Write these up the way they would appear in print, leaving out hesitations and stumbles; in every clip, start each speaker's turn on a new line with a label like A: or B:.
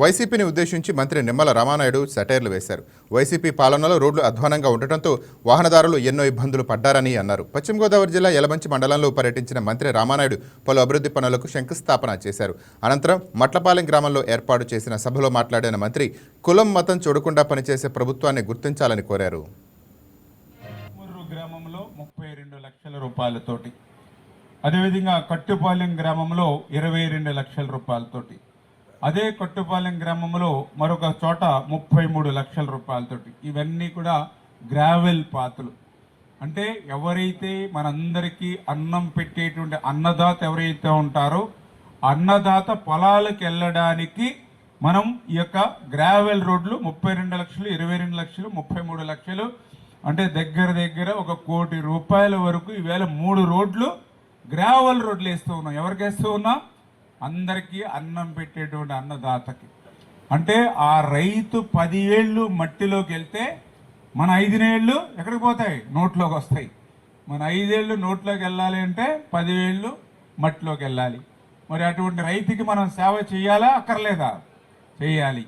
A: వైసీపీని ఉద్దేశించి మంత్రి నిమ్మల రామానాయుడు సెటైర్లు వేశారు. వైసీపీ పాలనలో రోడ్లు అధ్వానంగా ఉండటంతో వాహనదారులు ఎన్నో ఇబ్బందులు పడ్డారని అన్నారు. పశ్చిమ గోదావరి జిల్లా యలమంచి మండలంలో పర్యటించిన మంత్రి రామానాయుడు పలు అభివృద్ధి పనులకు శంకుస్థాపన చేశారు. అనంతరం మట్లపాలెం గ్రామంలో ఏర్పాటు చేసిన సభలో మాట్లాడిన మంత్రి కులం మతం చూడకుండా పనిచేసే ప్రభుత్వాన్ని గుర్తించాలని కోరారు.
B: గ్రామంలో 32 లక్షల రూపాయలతోటి, అదేవిధంగా కట్టుపాలెం గ్రామంలో 22 లక్షల రూపాయలతోటి, అదే కట్టుపాలెం గ్రామంలో మరొక చోట 33 లక్షల రూపాయలతోటి, ఇవన్నీ కూడా గ్రావెల్ పాతులు. అంటే ఎవరైతే మనందరికీ అన్నం పెట్టేటువంటి అన్నదాత ఎవరైతే ఉంటారో అన్నదాత పొలాలకు వెళ్ళడానికి మనం ఈ యొక్క గ్రావెల్ రోడ్లు 32 లక్షలు, 22 లక్షలు, 33 లక్షలు, అంటే దగ్గర దగ్గర 1 కోటి రూపాయల వరకు ఈవేళ 3 రోడ్లు గ్రావెల్ రోడ్లు వేస్తూ ఉన్నాం. ఎవరికి వేస్తూ ఉన్నాం? అందరికీ అన్నం పెట్టేటువంటి అన్నదాతకి. అంటే ఆ రైతు 10 ఏళ్ళు మట్టిలోకి వెళ్తే మన 5 ఏళ్ళు ఎక్కడికి పోతాయి? నోట్లోకి వస్తాయి. మన 5 ఏళ్ళు నోట్లోకి వెళ్ళాలి అంటే 10 ఏళ్ళు మట్టిలోకి వెళ్ళాలి. మరి అటువంటి రైతుకి మనం సేవ చేయాలా అక్కర్లేదా? చేయాలి.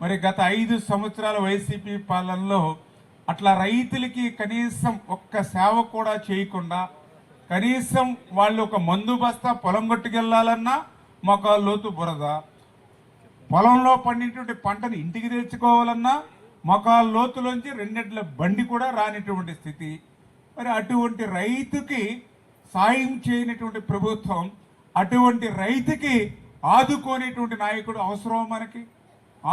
B: మరి గత 5 సంవత్సరాల వైసీపీ పాలనలో అట్లా రైతులకి కనీసం ఒక్క సేవ కూడా చేయకుండా, కనీసం వాళ్ళు ఒక మందు బస్తా పొలం కొట్టుకెళ్ళాలన్నా మొక్కలు లోతు బురద, పొలంలో పండినటువంటి పంటను ఇంటికి తెచ్చుకోవాలన్నా మొక్కల లోతులోంచి 2 ఎడ్ల బండి కూడా రానిటువంటి స్థితి. మరి అటువంటి రైతుకి సాయం చేయనటువంటి ప్రభుత్వం, అటువంటి రైతుకి ఆదుకోనేటువంటి నాయకుడు అవసరం మనకి?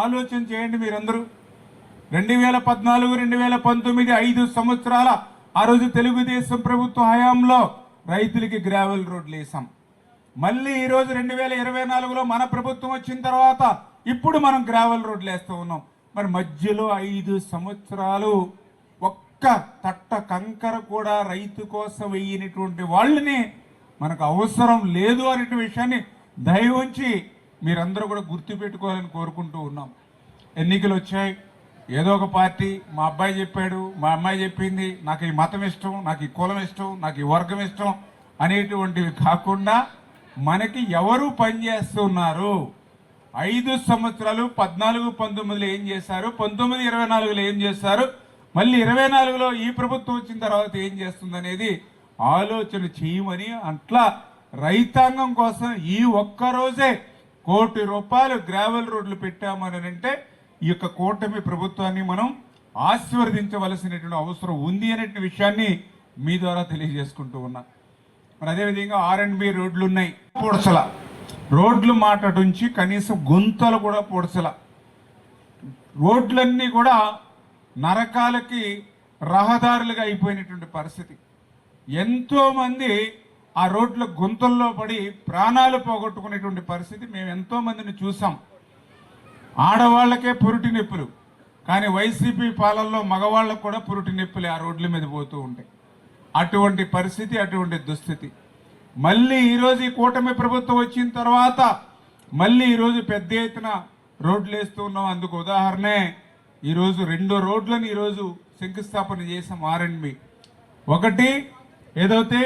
B: ఆలోచన చేయండి మీరందరూ. 2014, 2019 5 సంవత్సరాల ఆ రోజు తెలుగుదేశం ప్రభుత్వ హయాంలో రైతులకి గ్రావెల్ రోడ్లు వేసాం. మళ్ళీ ఈరోజు 2024లో మన ప్రభుత్వం వచ్చిన తర్వాత ఇప్పుడు మనం గ్రావెల్ రోడ్లు వేస్తూ ఉన్నాం. మరి మధ్యలో 5 సంవత్సరాలు ఒక్క తట్ట కంకర కూడా రైతు కోసం వేయనటువంటి వాళ్ళని మనకు అవసరం లేదు అనే విషయాన్ని దయవుంచి మీరందరూ కూడా గుర్తుపెట్టుకోవాలని కోరుకుంటూ ఉన్నాం. ఎన్నికలు వచ్చాయి, ఏదో ఒక పార్టీ, మా అబ్బాయి చెప్పాడు, మా అమ్మాయి చెప్పింది, నాకు ఈ మతం ఇష్టం, నాకు ఈ కులం ఇష్టం, నాకు ఈ వర్గం ఇష్టం అనేటువంటివి కాకుండా మనకి ఎవరు పనిచేస్తున్నారు, 5 సంవత్సరాలు 14, 19లో ఏం చేశారు, 19, 24లో ఏం చేశారు, మళ్ళీ 24లో ఈ ప్రభుత్వం వచ్చిన తర్వాత ఏం చేస్తుంది అనేది ఆలోచన చేయమని, అట్లా రైతాంగం కోసం ఈ ఒక్కరోజే 1 కోటి రూపాయలు గ్రావెల్ రోడ్లు పెట్టామని అంటే ఈ యొక్క కూటమి ప్రభుత్వాన్ని మనం ఆశీర్వదించవలసినటువంటి అవసరం ఉంది అనే విషయాన్ని మీ ద్వారా తెలియజేసుకుంటూ ఉన్నా. మరి అదేవిధంగా R&B రోడ్లు ఉన్నాయి, పూడ్చల రోడ్లు మాట నుంచి కనీసం గుంతలు కూడా పూడ్చల. రోడ్లన్నీ కూడా నరకాలకి రహదారులుగా అయిపోయినటువంటి పరిస్థితి. ఎంతోమంది ఆ రోడ్ల గుంతల్లో పడి ప్రాణాలు పోగొట్టుకునేటువంటి పరిస్థితి మేము ఎంతోమందిని చూసాం. ఆడవాళ్లకే పురుటి నొప్పులు, కానీ వైసీపీ పాలనలో మగవాళ్ళకు కూడా పురుటి నొప్పులే ఆ రోడ్ల మీద పోతూ ఉంటాయి. అటువంటి పరిస్థితి, అటువంటి దుస్థితి. మళ్ళీ ఈరోజు ఈ కూటమి ప్రభుత్వం వచ్చిన తర్వాత మళ్ళీ ఈరోజు పెద్ద ఎత్తున రోడ్లు వేస్తూ ఉన్నాం. అందుకు ఉదాహరణే ఈరోజు 2 రోడ్లను ఈరోజు శంకుస్థాపన చేసాం. R&B ఒకటి ఏదైతే